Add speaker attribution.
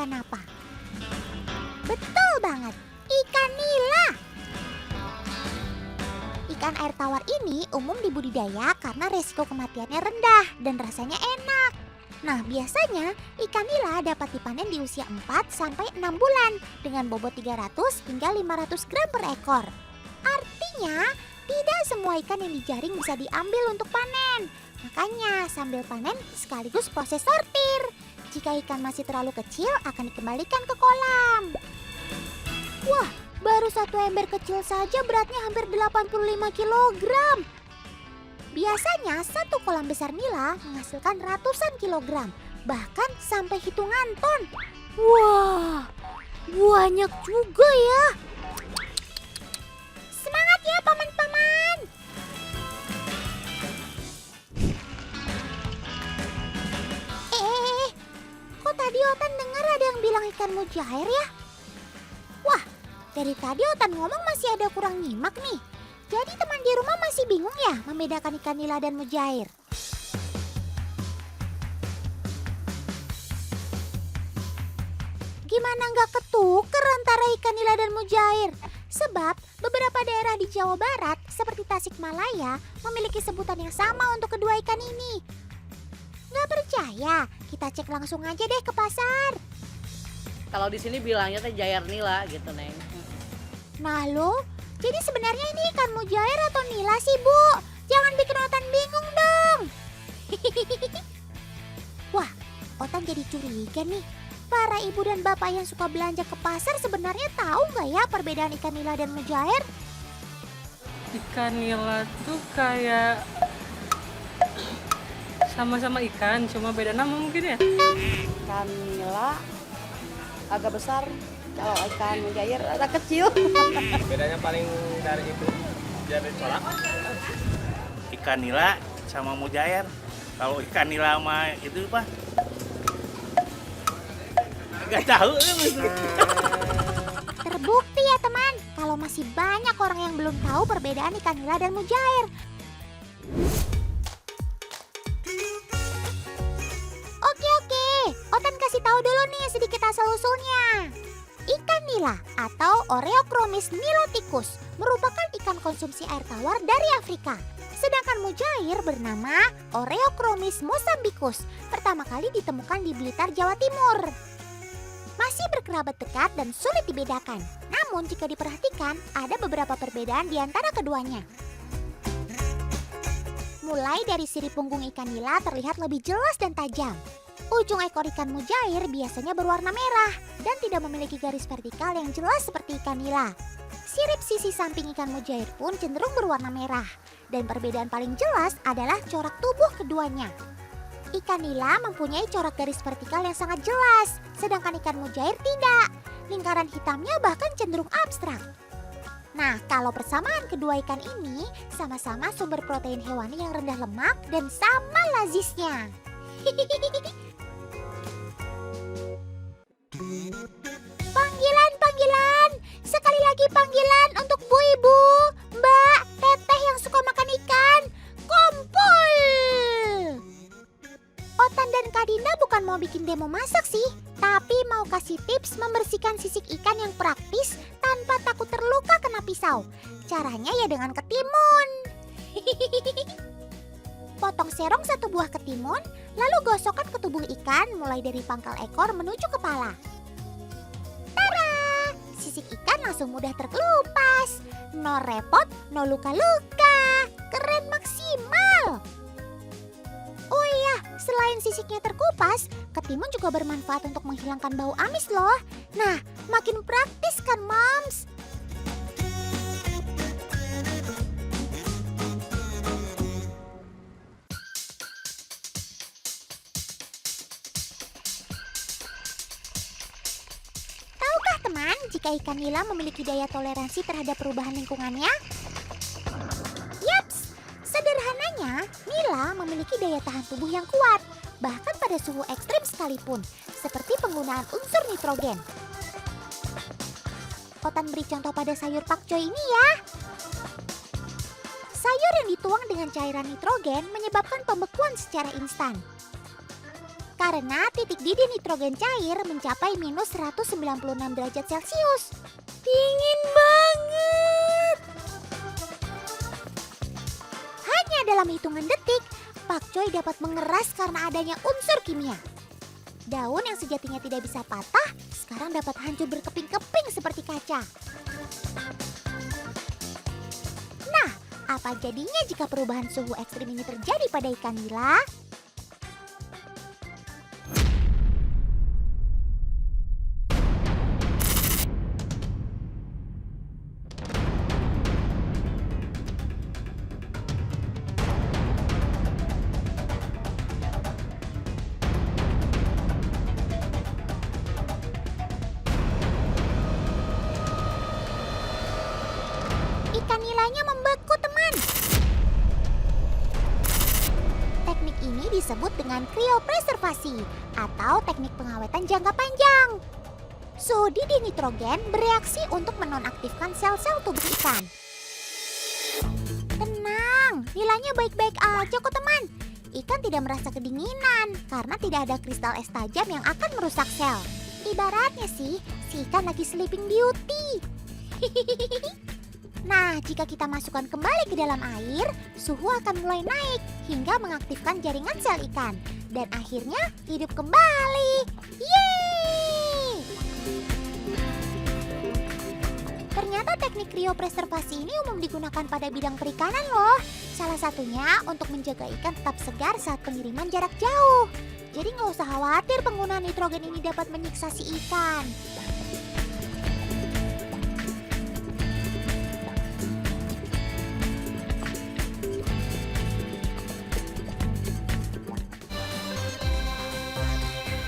Speaker 1: ikan apa? Betul banget, ikan nila. Ikan air tawar ini umum dibudidaya karena resiko kematiannya rendah dan rasanya enak. Nah, biasanya ikan nila dapat dipanen di usia 4-6 bulan dengan bobot 300 hingga 500 gram per ekor. Artinya, tidak semua ikan yang dijaring bisa diambil untuk panen. Makanya, sambil panen sekaligus proses sortir. Jika ikan masih terlalu kecil, akan dikembalikan ke kolam. Wah, baru satu ember kecil saja beratnya hampir 85 kilogram. Biasanya satu kolam besar nila menghasilkan ratusan kilogram, bahkan sampai hitungan ton. Wah, banyak juga ya. Semangat ya paman-paman. Kok tadi Otan dengar ada yang bilang ikan mujair ya? Wah, dari tadi Otan ngomong masih ada kurang nyimak nih. Jadi teman di rumah masih bingung ya membedakan ikan nila dan mujair? Gimana nggak ketuker antara ikan nila dan mujair? Sebab beberapa daerah di Jawa Barat seperti Tasikmalaya memiliki sebutan yang sama untuk kedua ikan ini. Nggak percaya? Kita cek langsung aja deh ke pasar.
Speaker 2: Kalau di sini bilangnya teh jair nila gitu, Neng.
Speaker 1: Nah lo, jadi sebenarnya ini ikan mujair atau nila sih, Bu? Jangan bikin Otan bingung dong. Wah, Otan jadi curiga nih. Para ibu dan bapak yang suka belanja ke pasar sebenarnya tahu nggak ya perbedaan ikan nila dan mujair?
Speaker 3: Ikan nila tuh kayak sama-sama ikan, cuma beda nama mungkin ya.
Speaker 2: Ikan nila agak besar, kalau ikan mujair agak kecil.
Speaker 4: Bedanya paling dari itu, dari colak. Ikan nila sama mujair. Kalau ikan nila sama itu apa? Gak tahu.
Speaker 1: Terbukti ya teman, kalau masih banyak orang yang belum tahu perbedaan ikan nila dan mujair. Oke, Otan kasih tahu dulu nih sedikit asal-usulnya. Ikan nila atau Oreochromis niloticus merupakan ikan konsumsi air tawar dari Afrika. Sedangkan mujair bernama Oreochromis mozambicus, pertama kali ditemukan di Blitar, Jawa Timur. Masih berkerabat dekat dan sulit dibedakan. Namun jika diperhatikan, ada beberapa perbedaan di antara keduanya. Mulai dari sirip punggung ikan nila terlihat lebih jelas dan tajam. Ujung ekor ikan mujair biasanya berwarna merah dan tidak memiliki garis vertikal yang jelas seperti ikan nila. Sirip sisi samping ikan mujair pun cenderung berwarna merah. Dan perbedaan paling jelas adalah corak tubuh keduanya. Ikan nila mempunyai corak garis vertikal yang sangat jelas, sedangkan ikan mujair tidak. Lingkaran hitamnya bahkan cenderung abstrak. Nah, kalau persamaan kedua ikan ini, sama-sama sumber protein hewani yang rendah lemak dan sama lazisnya. Panggilan, sekali lagi panggilan untuk Bu Ibu, Mbak, Teteh yang suka makan ikan. Kumpul! Otan dan Kak Dinda bukan mau bikin demo masak sih, tapi mau kasih tips membersihkan sisik ikan yang praktis tanpa takut terluka kena pisau. Caranya ya dengan ketimun. Potong serong satu buah ketimun, lalu gosokkan ke tubuh ikan mulai dari pangkal ekor menuju kepala. Tada! Sisik ikan langsung mudah terkelupas. No repot, no luka-luka. Keren maksimal. Oh iya, selain sisiknya terkupas, ketimun juga bermanfaat untuk menghilangkan bau amis loh. Nah, makin praktis kan, Moms? Tahukah teman, jika ikan nila memiliki daya toleransi terhadap perubahan lingkungannya? Yaps, sederhananya, nila memiliki daya tahan tubuh yang kuat, bahkan pada suhu ekstrim sekalipun, seperti penggunaan unsur nitrogen. Otan beri contoh pada sayur pakcoy ini ya. Sayur yang dituang dengan cairan nitrogen menyebabkan pembekuan secara instan. karena titik didih nitrogen cair mencapai minus 196 derajat Celcius. Dingin banget! Hanya dalam hitungan detik, pakcoy dapat mengeras karena adanya unsur kimia. Daun yang sejatinya tidak bisa patah, sekarang dapat hancur berkeping-keping seperti kaca. Nah, apa jadinya jika perubahan suhu ekstrim ini terjadi pada ikan nila? Ikan nilanya membeku, teman. Teknik ini disebut dengan kriopreservasi atau teknik pengawetan jangka panjang. Suhu didih nitrogen bereaksi untuk menonaktifkan sel-sel tubuh ikan. Tenang, nilainya baik-baik aja kok, teman. Ikan tidak merasa kedinginan karena tidak ada kristal es tajam yang akan merusak sel. Ibaratnya sih, si ikan lagi sleeping beauty. Nah, jika kita masukkan kembali ke dalam air, suhu akan mulai naik hingga mengaktifkan jaringan sel ikan. Dan akhirnya hidup kembali. Yeay! Ternyata teknik kriopreservasi ini umum digunakan pada bidang perikanan loh. Salah satunya untuk menjaga ikan tetap segar saat pengiriman jarak jauh. Jadi nggak usah khawatir penggunaan nitrogen ini dapat menyiksa si ikan.